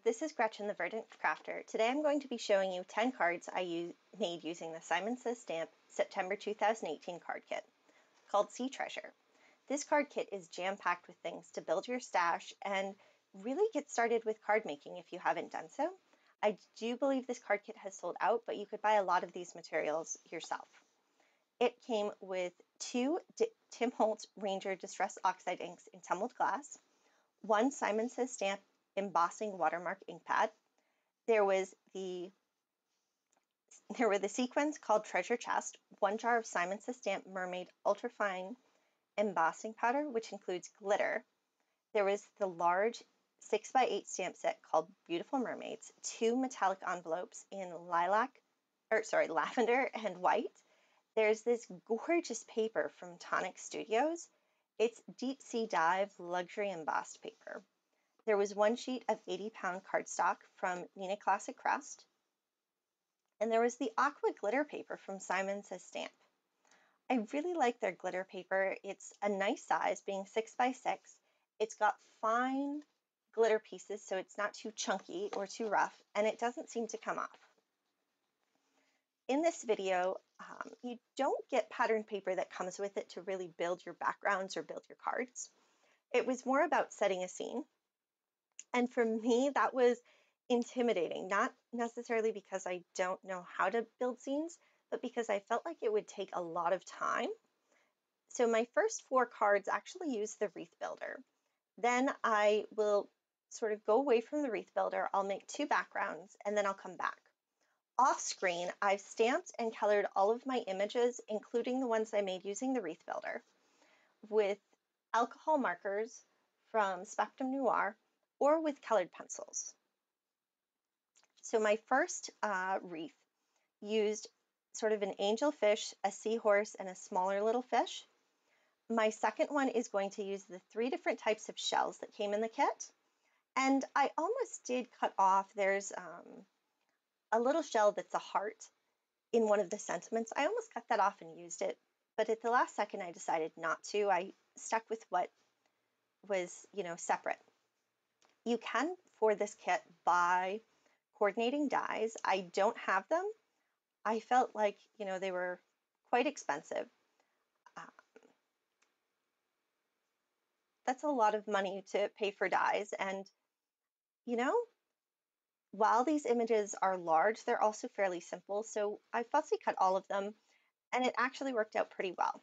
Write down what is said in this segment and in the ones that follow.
This is Gretchen, the Verdant Crafter. Today I'm going to be showing you 10 cards I made using the Simon Says Stamp September 2018 card kit called Sea Treasure. This card kit is jam-packed with things to build your stash and really get started with card making if you haven't done so. I do believe this card kit has sold out, but you could buy a lot of these materials yourself. It came with 2 Tim Holtz Ranger Distress Oxide inks in tumbled glass, 1 Simon Says Stamp embossing watermark ink pad. There were the sequins called Treasure Chest, 1 jar of Simon Says Stamp Mermaid Ultrafine embossing powder, which includes glitter. There was the large 6x8 stamp set called Beautiful Mermaids, 2 metallic envelopes in lavender and white. There's this gorgeous paper from Tonic Studios. It's deep sea dive luxury embossed paper. There was 1 sheet of 80-pound cardstock from Nina Classic Crest. And there was the aqua glitter paper from Simon Says Stamp. I really like their glitter paper. It's a nice size, being 6x6. It's got fine glitter pieces, so it's not too chunky or too rough, and it doesn't seem to come off. In this video, you don't get pattern paper that comes with it to really build your backgrounds or build your cards. It was more about setting a scene. And for me, that was intimidating, not necessarily because I don't know how to build scenes, but because I felt like it would take a lot of time. So my first 4 cards actually use the wreath builder. Then I will sort of go away from the wreath builder. I'll make 2 backgrounds, and then I'll come back. Off screen, I've stamped and colored all of my images, including the ones I made using the wreath builder, with alcohol markers from Spectrum Noir, or with colored pencils. So my first wreath used sort of an angelfish, a seahorse, and a smaller little fish. My second one is going to use the 3 different types of shells that came in the kit. And I almost did cut off, there's a little shell that's a heart in one of the sentiments. I almost cut that off and used it, but at the last second I decided not to. I stuck with what was, separate. You can, for this kit, buy coordinating dies. I don't have them. I felt like, they were quite expensive. That's a lot of money to pay for dies. And, while these images are large, they're also fairly simple. So I fussy cut all of them, and it actually worked out pretty well.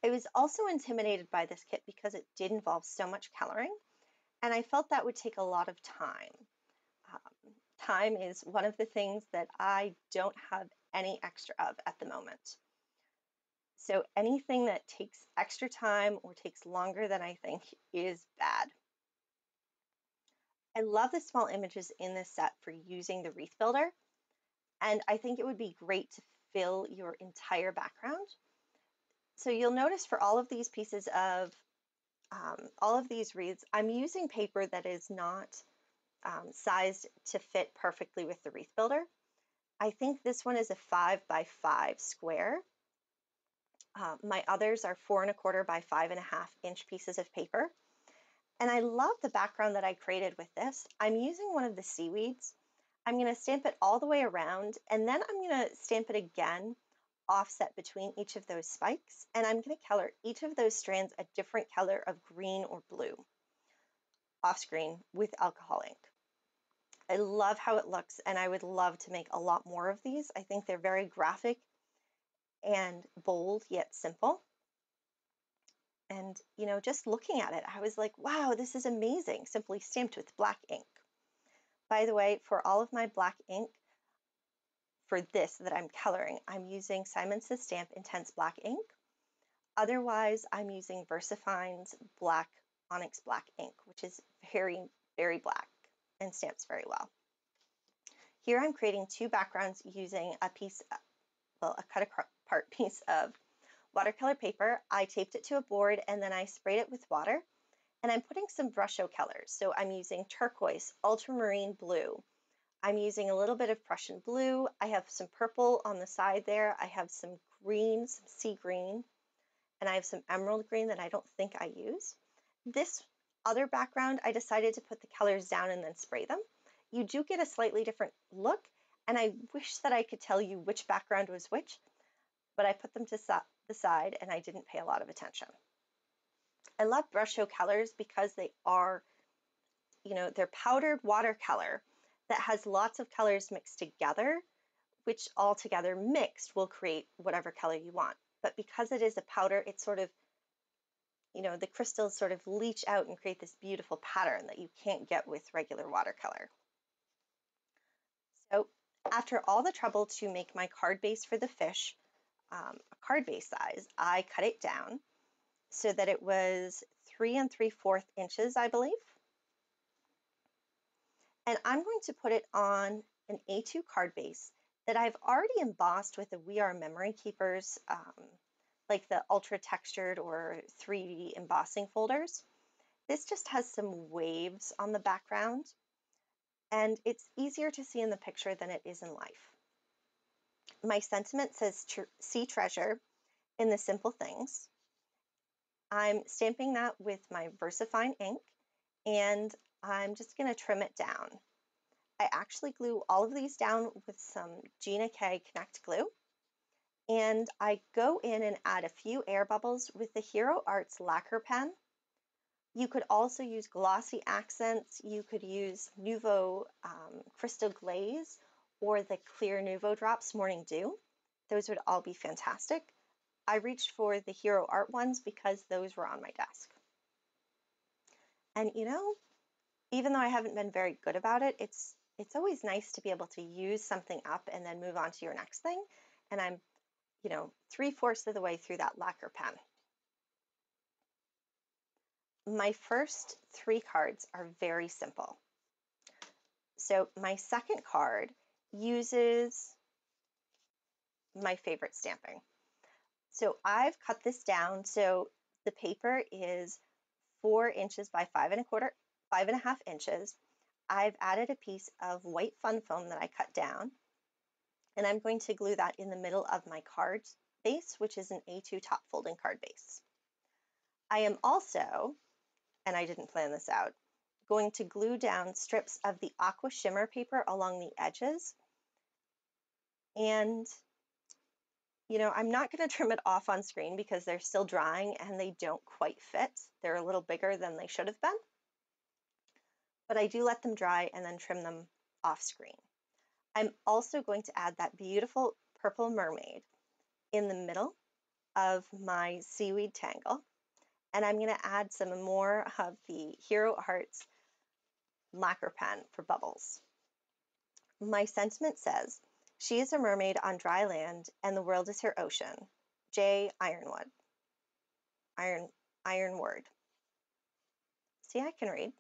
I was also intimidated by this kit because it did involve so much coloring. And I felt that would take a lot of time. Time is one of the things that I don't have any extra of at the moment. So anything that takes extra time or takes longer than I think is bad. I love the small images in this set for using the wreath builder. And I think it would be great to fill your entire background. So you'll notice for all of these pieces of all of these wreaths, I'm using paper that is not sized to fit perfectly with the wreath builder. I think this one is a 5x5 square. My others are 4 1/4 by 5.5 inch pieces of paper. And I love the background that I created with this. I'm using one of the seaweeds. I'm going to stamp it all the way around, and then I'm going to stamp it again offset between each of those spikes, and I'm going to color each of those strands a different color of green or blue off screen with alcohol ink. I love how it looks, and I would love to make a lot more of these. I think they're very graphic and bold yet simple. And just looking at it, I was like, wow, this is amazing, simply stamped with black ink. By the way, for all of my black ink, for this that I'm coloring, I'm using Simon Says Stamp Intense Black ink. Otherwise, I'm using VersaFine's Black Onyx Black ink, which is very, very black and stamps very well. Here I'm creating 2 backgrounds using a cut apart piece of watercolor paper. I taped it to a board and then I sprayed it with water. And I'm putting some brush show colors. So I'm using turquoise, ultramarine blue. I'm using a little bit of Prussian blue. I have some purple on the side there. I have some green, some sea green, and I have some emerald green that I don't think I use. This other background, I decided to put the colors down and then spray them. You do get a slightly different look, and I wish that I could tell you which background was which, but I put them to the side and I didn't pay a lot of attention. I love brush show colors because they are, they're powdered watercolor that has lots of colors mixed together, which all together mixed will create whatever color you want. But because it is a powder, it's sort of, the crystals sort of leach out and create this beautiful pattern that you can't get with regular watercolor. So after all the trouble to make my card base for the fish, a card base size, I cut it down so that it was 3 3/4 inches, I believe. And I'm going to put it on an A2 card base that I've already embossed with the We Are Memory Keepers, like the ultra textured or 3D embossing folders. This just has some waves on the background, and it's easier to see in the picture than it is in life. My sentiment says see treasure in the simple things. I'm stamping that with my VersaFine ink, and I'm just going to trim it down. I actually glue all of these down with some Gina K Connect glue, and I go in and add a few air bubbles with the Hero Arts lacquer pen. You could also use glossy accents. You could use Nuvo Crystal Glaze or the clear Nuvo Drops Morning Dew. Those would all be fantastic. I reached for the Hero Art ones because those were on my desk. And even though I haven't been very good about it, it's always nice to be able to use something up and then move on to your next thing. And I'm, 3/4 of the way through that lacquer pen. My first 3 cards are very simple. So my second card uses my favorite stamping. So I've cut this down. So the paper is 4 inches by 5.25 inches. I've added a piece of white fun foam that I cut down, and I'm going to glue that in the middle of my card base, which is an A2 top folding card base. I am also, and I didn't plan this out, going to glue down strips of the aqua shimmer paper along the edges. And, I'm not going to trim it off on screen because they're still drying and they don't quite fit. They're a little bigger than they should have been. But I do let them dry and then trim them off screen. I'm also going to add that beautiful purple mermaid in the middle of my seaweed tangle. And I'm going to add some more of the Hero Arts lacquer pen for bubbles. My sentiment says, she is a mermaid on dry land and the world is her ocean. J. Ironwood. Ironword. See, I can read.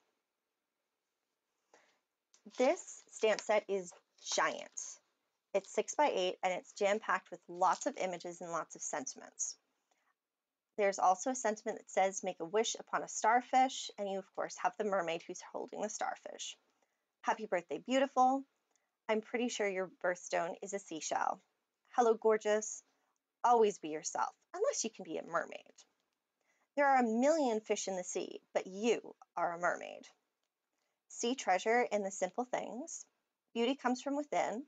This stamp set is giant. It's 6 by 8 and it's jam-packed with lots of images and lots of sentiments. There's also a sentiment that says, make a wish upon a starfish, and you of course have the mermaid who's holding the starfish. Happy birthday, beautiful. I'm pretty sure your birthstone is a seashell. Hello, gorgeous. Always be yourself, unless you can be a mermaid. There are a million fish in the sea, but you are a mermaid. See treasure in the simple things. Beauty comes from within.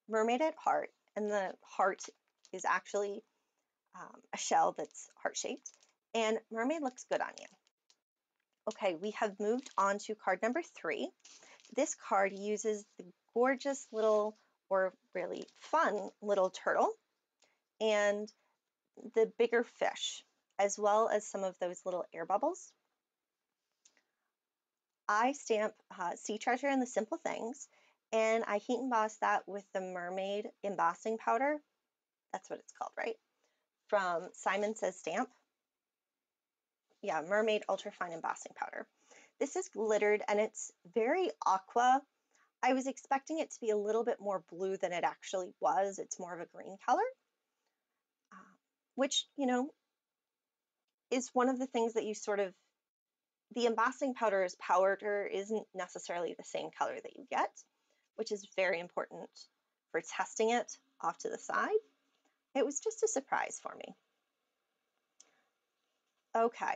Mermaid at heart, and the heart is actually a shell that's heart-shaped, and mermaid looks good on you. Okay, we have moved on to card number 3. This card uses the gorgeous little, or really fun little turtle, and the bigger fish, as well as some of those little air bubbles. I stamp Sea Treasure in the Simple Things, and I heat emboss that with the Mermaid embossing powder. That's what it's called, right? From Simon Says Stamp. Yeah, Mermaid Ultrafine Embossing Powder. This is glittered and it's very aqua. I was expecting it to be a little bit more blue than it actually was. It's more of a green color, which, is one of the things that you sort of, the embossing powder's powder isn't necessarily the same color that you get, which is very important for testing it off to the side. It was just a surprise for me. Okay,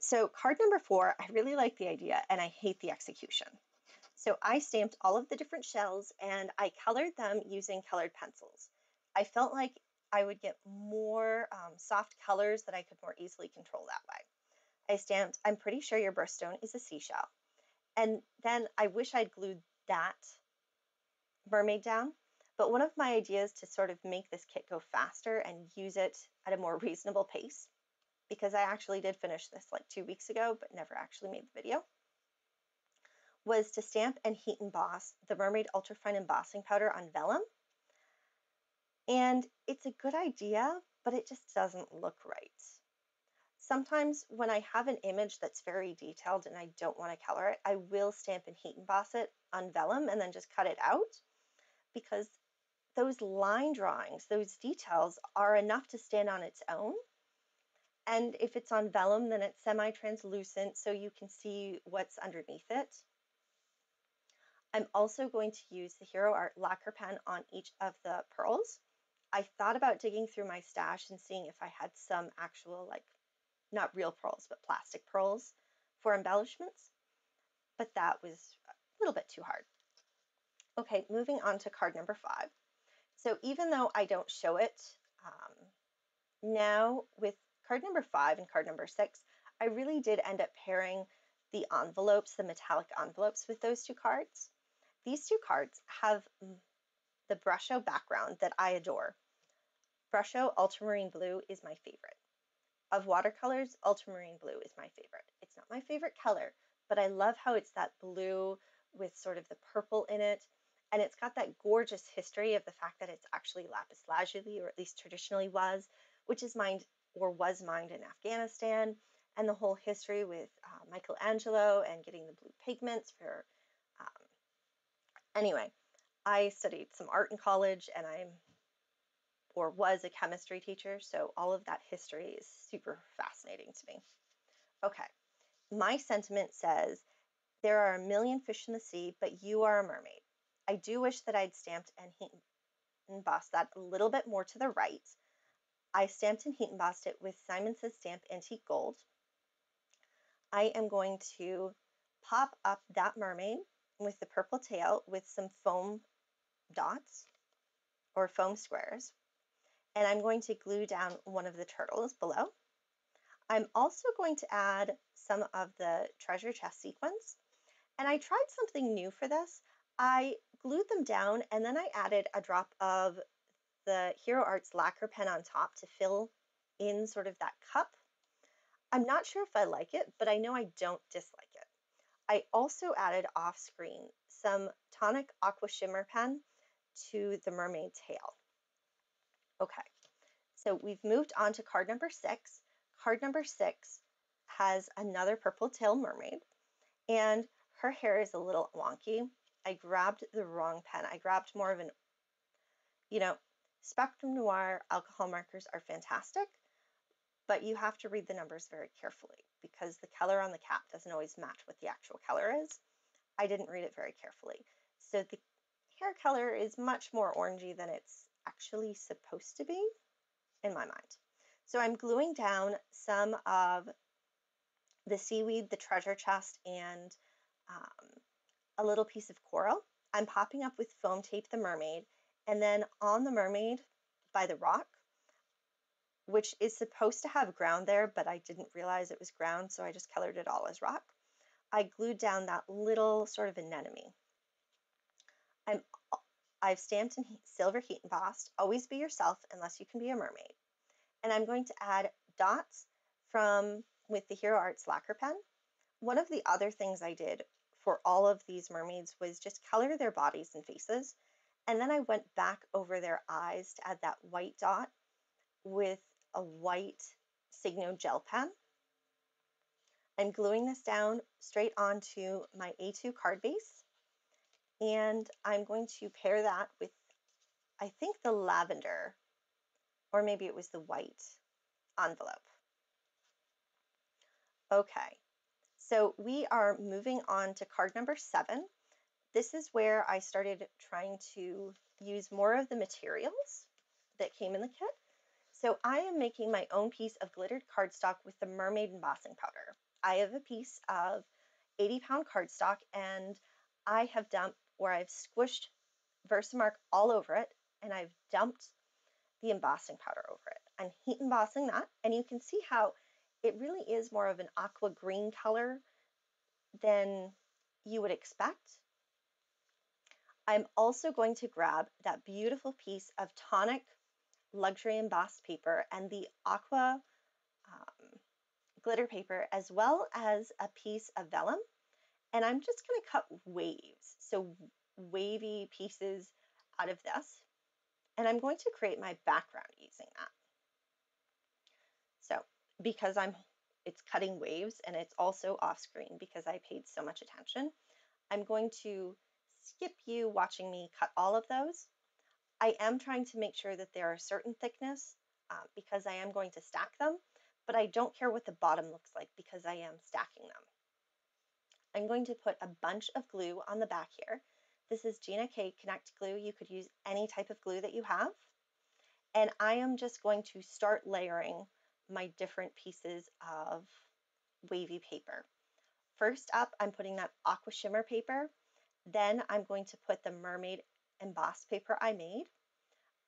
So card number 4, I really like the idea and I hate the execution. So I stamped all of the different shells and I colored them using colored pencils. I felt like I would get more soft colors that I could more easily control that way. I stamped, I'm pretty sure your birthstone is a seashell. And then I wish I'd glued that mermaid down. But one of my ideas to sort of make this kit go faster and use it at a more reasonable pace, because I actually did finish this like 2 weeks ago, but never actually made the video, was to stamp and heat emboss the Mermaid Ultrafine Embossing Powder on vellum. And it's a good idea, but it just doesn't look right. Sometimes when I have an image that's very detailed and I don't want to color it, I will stamp and heat emboss it on vellum and then just cut it out, because those line drawings, those details are enough to stand on its own. And if it's on vellum, then it's semi-translucent so you can see what's underneath it. I'm also going to use the Hero Art lacquer pen on each of the pearls. I thought about digging through my stash and seeing if I had some actual, like, not real pearls, but plastic pearls for embellishments, but that was a little bit too hard. Okay, moving on to card number 5. So even though I don't show it now with card number 5 and card number 6, I really did end up pairing the envelopes, the metallic envelopes, with those 2 cards. These 2 cards have the Brusho background that I adore. Brusho Ultramarine Blue is my favorite. Of watercolors, Ultramarine Blue is my favorite. It's not my favorite color, but I love how it's that blue with sort of the purple in it. And it's got that gorgeous history of the fact that it's actually lapis lazuli, or at least traditionally was, which is mined or was mined in Afghanistan, and the whole history with Michelangelo and getting the blue pigments for. Anyway, I studied some art in college and was a chemistry teacher, so all of that history is super fascinating to me. Okay, my sentiment says, there are a million fish in the sea, but you are a mermaid. I do wish that I'd stamped and heat embossed that a little bit more to the right. I stamped and heat embossed it with Simon Says Stamp Antique Gold. I am going to pop up that mermaid with the purple tail with some foam dots or foam squares. And I'm going to glue down one of the turtles below. I'm also going to add some of the treasure chest sequins. And I tried something new for this. I glued them down and then I added a drop of the Hero Arts lacquer pen on top to fill in sort of that cup. I'm not sure if I like it, but I know I don't dislike it. I also added off screen some Tonic Aqua Shimmer pen to the mermaid tail. Okay, so we've moved on to card number 6. Card number 6 has another purple tail mermaid, and her hair is a little wonky. I grabbed the wrong pen. I grabbed more of an, Spectrum Noir alcohol markers are fantastic, but you have to read the numbers very carefully because the color on the cap doesn't always match what the actual color is. I didn't read it very carefully. So the hair color is much more orangey than it's actually supposed to be in my mind. So I'm gluing down some of the seaweed, the treasure chest, and a little piece of coral. I'm popping up with foam tape the mermaid, and then on the mermaid by the rock, which is supposed to have ground there, but I didn't realize it was ground, so I just colored it all as rock. I glued down that little sort of anemone. I've stamped and silver heat embossed, always be yourself unless you can be a mermaid. And I'm going to add dots with the Hero Arts lacquer pen. One of the other things I did for all of these mermaids was just color their bodies and faces. And then I went back over their eyes to add that white dot with a white Signo gel pen. I'm gluing this down straight onto my A2 card base. And I'm going to pair that with, I think, the lavender, or maybe it was the white envelope. Okay, so we are moving on to card number 7. This is where I started trying to use more of the materials that came in the kit. So I am making my own piece of glittered cardstock with the mermaid embossing powder. I have a piece of 80-pound cardstock, and I have dumped, or I've squished Versamark all over it, and I've dumped the embossing powder over it. I'm heat embossing that, and you can see how it really is more of an aqua green color than you would expect. I'm also going to grab that beautiful piece of tonic luxury embossed paper and the aqua glitter paper, as well as a piece of vellum, and I'm just going to cut waves, so wavy pieces out of this, and I'm going to create my background using that. So because it's cutting waves, and it's also off screen because I paid so much attention, I'm going to skip you watching me cut all of those. I am trying to make sure that they're a certain thickness because I am going to stack them, but I don't care what the bottom looks like because I am stacking them. I'm going to put a bunch of glue on the back here. This is Gina K Connect glue. You could use any type of glue that you have. And I am just going to start layering my different pieces of wavy paper. First up, I'm putting that aqua shimmer paper. Then I'm going to put the mermaid embossed paper I made.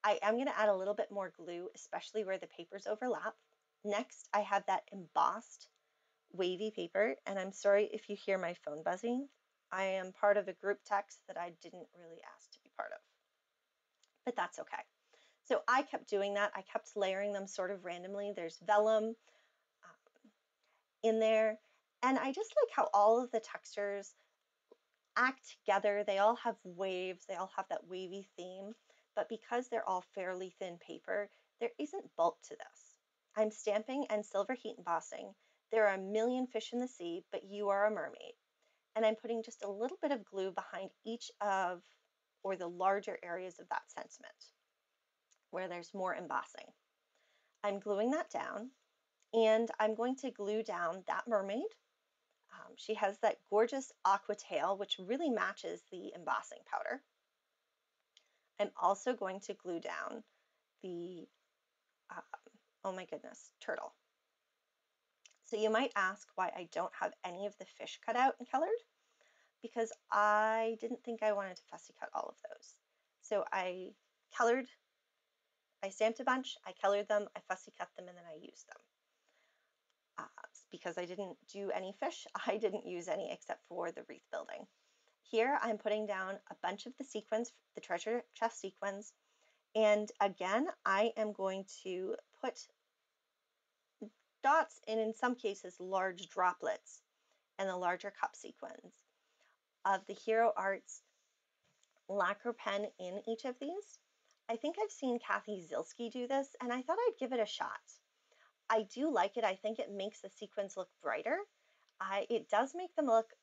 I am going to add a little bit more glue, especially where the papers overlap. Next, I have that embossed wavy paper, and I'm sorry if you hear my phone buzzing. I am part of a group text that I didn't really ask to be part of, but that's okay. So I kept doing that. I kept layering them sort of randomly. There's vellum in there, and I just like how all of the textures act together. They all have waves, they all have that wavy theme, but because they're all fairly thin paper, there isn't bulk to this. I'm stamping and silver heat embossing. There are a million fish in the sea, but you are a mermaid. And I'm putting just a little bit of glue behind each of, or the larger areas of that sentiment where there's more embossing. I'm gluing that down, and I'm going to glue down that mermaid. She has that gorgeous aqua tail, which really matches the embossing powder. I'm also going to glue down the, oh my goodness, turtle. So you might ask why I don't have any of the fish cut out and colored, because I didn't think I wanted to fussy cut all of those. So I stamped a bunch, I colored them, I fussy cut them, and then I used them. Because I didn't do any fish, I didn't use any except for the wreath building. Here I'm putting down a bunch of the sequins, the treasure chest sequins, and again I am going to put dots and in some cases large droplets and the larger cup sequins of the Hero Arts lacquer pen in each of these. I think I've seen Kathy Zilski do this, and I thought I'd give it a shot. I do like it. I think it makes the sequins look brighter. It does make them look,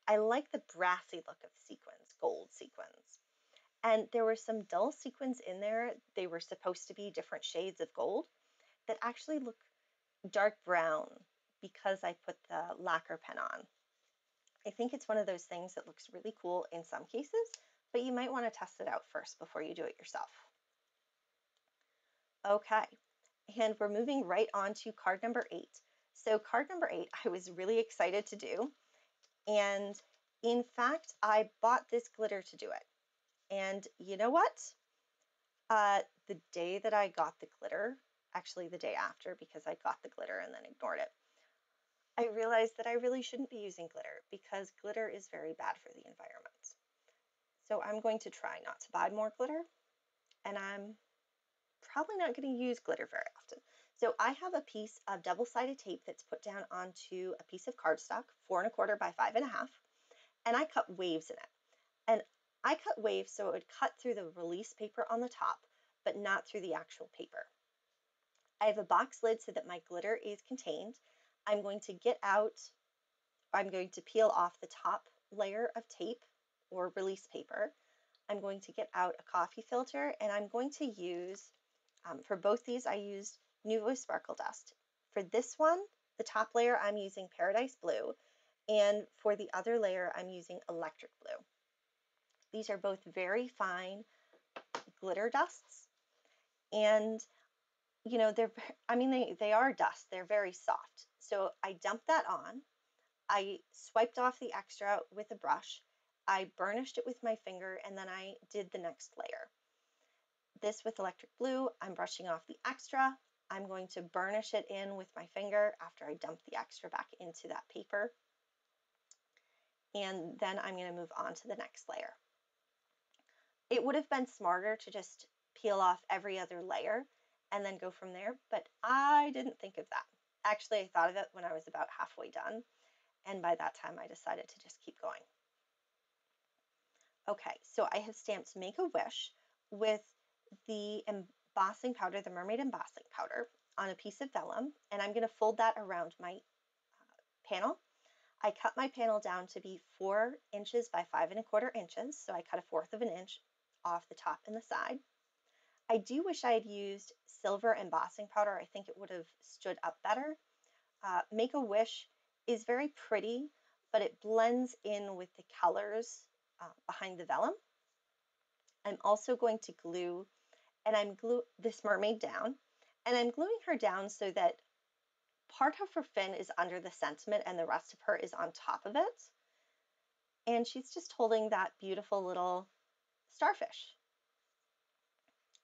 I like the brassy look of sequins, gold sequins. And there were some dull sequins in there. They were supposed to be different shades of gold that actually look dark brown because I put the lacquer pen on. I think it's one of those things that looks really cool in some cases, but you might want to test it out first before you do it yourself. Okay, and we're moving right on to card number 8. So card number 8, I was really excited to do. And in fact, I bought this glitter to do it. And you know what? The day that I got the glitter, actually the day after, because I got the glitter and then ignored it, I realized that I really shouldn't be using glitter because glitter is very bad for the environment. So I'm going to try not to buy more glitter, and I'm probably not going to use glitter very often. So I have a piece of double-sided tape that's put down onto a piece of cardstock, 4 1/4 by 5 1/2, and I cut waves in it. And I cut waves so it would cut through the release paper on the top, but not through the actual paper. I have a box lid so that my glitter is contained. I'm going to peel off the top layer of tape or release paper. I'm going to get out a coffee filter, and I'm going to use, for both these, I used Nuvo Sparkle Dust. For this one, the top layer, I'm using Paradise Blue, and for the other layer, I'm using Electric Blue. These are both very fine glitter dusts, and you know, they are dust. They're very soft. So I dump that on, I swiped off the extra with a brush, I burnished it with my finger, and then I did the next layer. This with electric blue, I'm brushing off the extra. I'm going to burnish it in with my finger after I dump the extra back into that paper. And then I'm going to move on to the next layer. It would have been smarter to just peel off every other layer and then go from there, but I didn't think of that. Actually, I thought of it when I was about halfway done, and by that time I decided to just keep going. Okay, so I have stamped Make a Wish with the embossing powder, the mermaid embossing powder, on a piece of vellum, and I'm going to fold that around my panel. I cut my panel down to be 4 inches by 5¼ inches, so I cut 1/4 of an inch off the top and the side. I do wish I had used silver embossing powder. I think it would have stood up better. Make a Wish is very pretty, but it blends in with the colors behind the vellum. I'm also going to glue, and I'm glue this mermaid down, and I'm gluing her down so that part of her fin is under the sentiment and the rest of her is on top of it. And she's just holding that beautiful little starfish.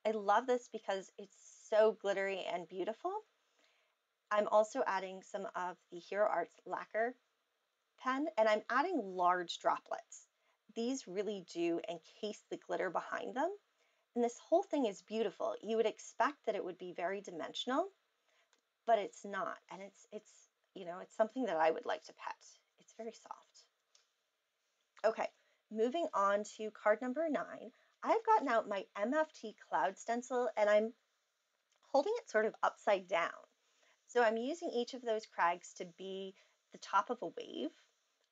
I love this because it's so glittery and beautiful. I'm also adding some of the Hero Arts lacquer pen, and I'm adding large droplets. These really do encase the glitter behind them. And this whole thing is beautiful. You would expect that it would be very dimensional, but it's not. And it's something that I would like to pet. It's very soft. Okay, moving on to card number 9. I've gotten out my MFT cloud stencil and I'm holding it sort of upside down. So I'm using each of those crags to be the top of a wave.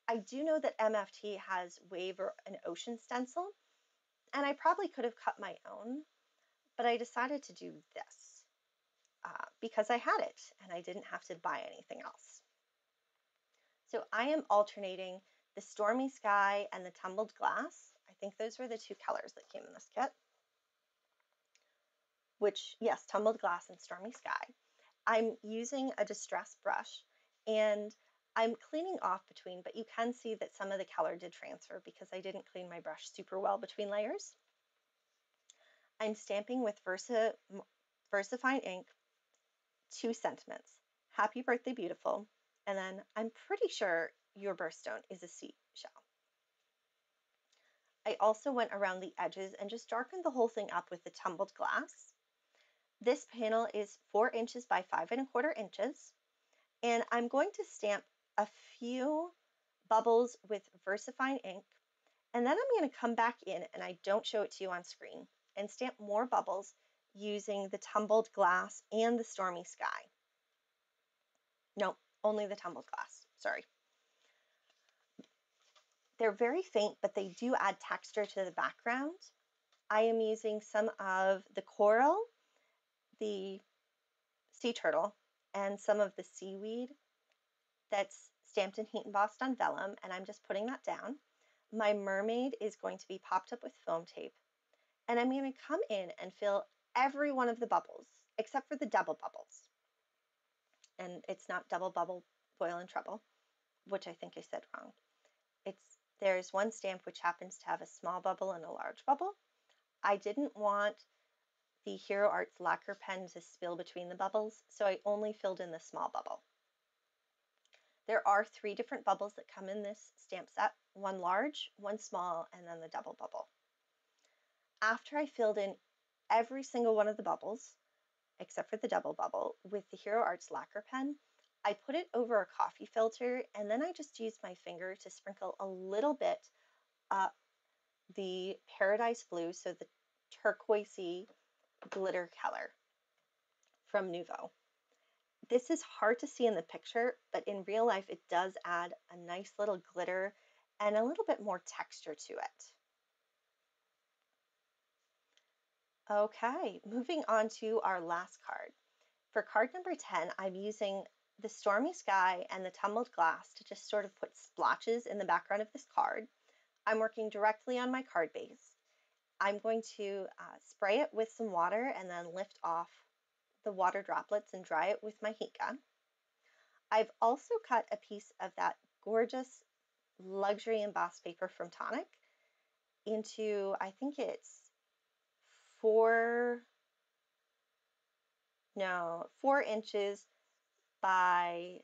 I do know that MFT has wave or an ocean stencil, and I probably could have cut my own, but I decided to do this because I had it and I didn't have to buy anything else. So I am alternating the Stormy Sky and the Tumbled Glass. I think those were the 2 colors that came in this kit. Which, yes, Tumbled Glass and Stormy Sky. I'm using a distress brush and I'm cleaning off between, but you can see that some of the color did transfer because I didn't clean my brush super well between layers. I'm stamping with VersaFine ink 2 sentiments. Happy birthday, beautiful. And then I'm pretty sure your birthstone is a seashell. I also went around the edges and just darkened the whole thing up with the Tumbled Glass. This panel is 4 inches by 5¼ inches, and I'm going to stamp a few bubbles with VersaFine ink, and then I'm going to come back in, and I don't show it to you on screen, and stamp more bubbles using the Tumbled Glass and the Stormy Sky. No, only the Tumbled Glass, sorry. They're very faint, but they do add texture to the background. I am using some of the coral, the sea turtle, and some of the seaweed that's stamped and heat embossed on vellum, and I'm just putting that down. My mermaid is going to be popped up with foam tape, and I'm going to come in and fill every one of the bubbles, except for the double bubbles. And it's not double bubble boil and trouble, which I think I said wrong. There's one stamp which happens to have a small bubble and a large bubble. I didn't want the Hero Arts lacquer pen to spill between the bubbles, so I only filled in the small bubble. There are 3 different bubbles that come in this stamp set, 1 large, 1 small, and then the double bubble. After I filled in every single one of the bubbles, except for the double bubble, with the Hero Arts lacquer pen, I put it over a coffee filter, and then I just used my finger to sprinkle a little bit the Paradise Blue, so the turquoisey glitter color from Nuvo. This is hard to see in the picture, but in real life it does add a nice little glitter and a little bit more texture to it. Okay, moving on to our last card. For card number 10, I'm using the Stormy Sky and the Tumbled Glass to just sort of put splotches in the background of this card. I'm working directly on my card base. I'm going to spray it with some water and then lift off the water droplets and dry it with my heat gun. I've also cut a piece of that gorgeous luxury embossed paper from Tonic into, I think it's 4 inches by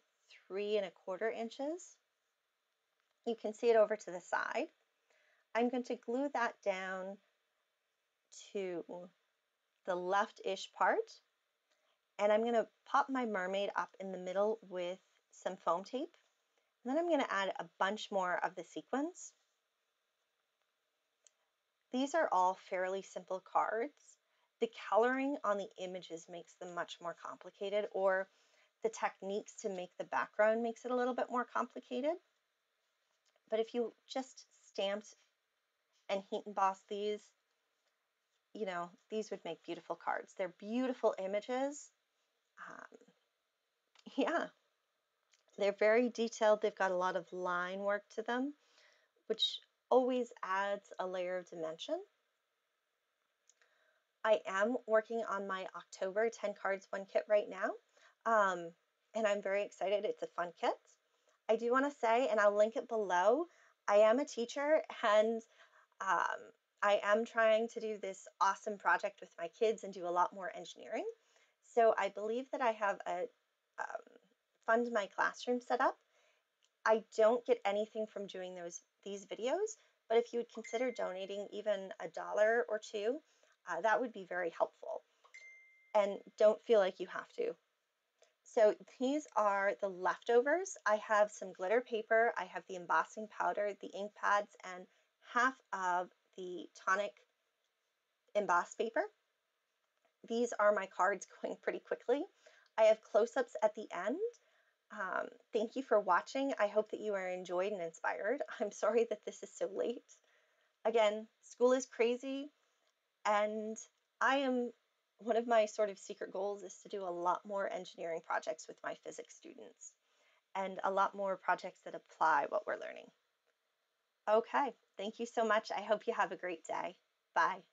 3¼ inches. You can see it over to the side. I'm going to glue that down to the left-ish part, and I'm going to pop my mermaid up in the middle with some foam tape. And then I'm going to add a bunch more of the sequins. These are all fairly simple cards. The coloring on the images makes them much more complicated, or the techniques to make the background makes it a little bit more complicated. But if you just stamped and heat embossed these, these would make beautiful cards. They're beautiful images. Yeah, they're very detailed. They've got a lot of line work to them, which always adds a layer of dimension. I am working on my October 10 cards, 1 kit right now, and I'm very excited. It's a fun kit. I do want to say, and I'll link it below, I am a teacher, and I am trying to do this awesome project with my kids and do a lot more engineering. So I believe that I have a Fund My Classroom set up. I don't get anything from doing these videos, but if you would consider donating even $1 or $2, that would be very helpful. And don't feel like you have to. So these are the leftovers. I have some glitter paper, I have the embossing powder, the ink pads, and half of the Tonic embossed paper. These are my cards going pretty quickly. I have close-ups at the end. Thank you for watching. I hope that you are enjoyed and inspired. I'm sorry that this is so late. Again, school is crazy, and one of my sort of secret goals is to do a lot more engineering projects with my physics students and a lot more projects that apply what we're learning. Okay, thank you so much. I hope you have a great day. Bye.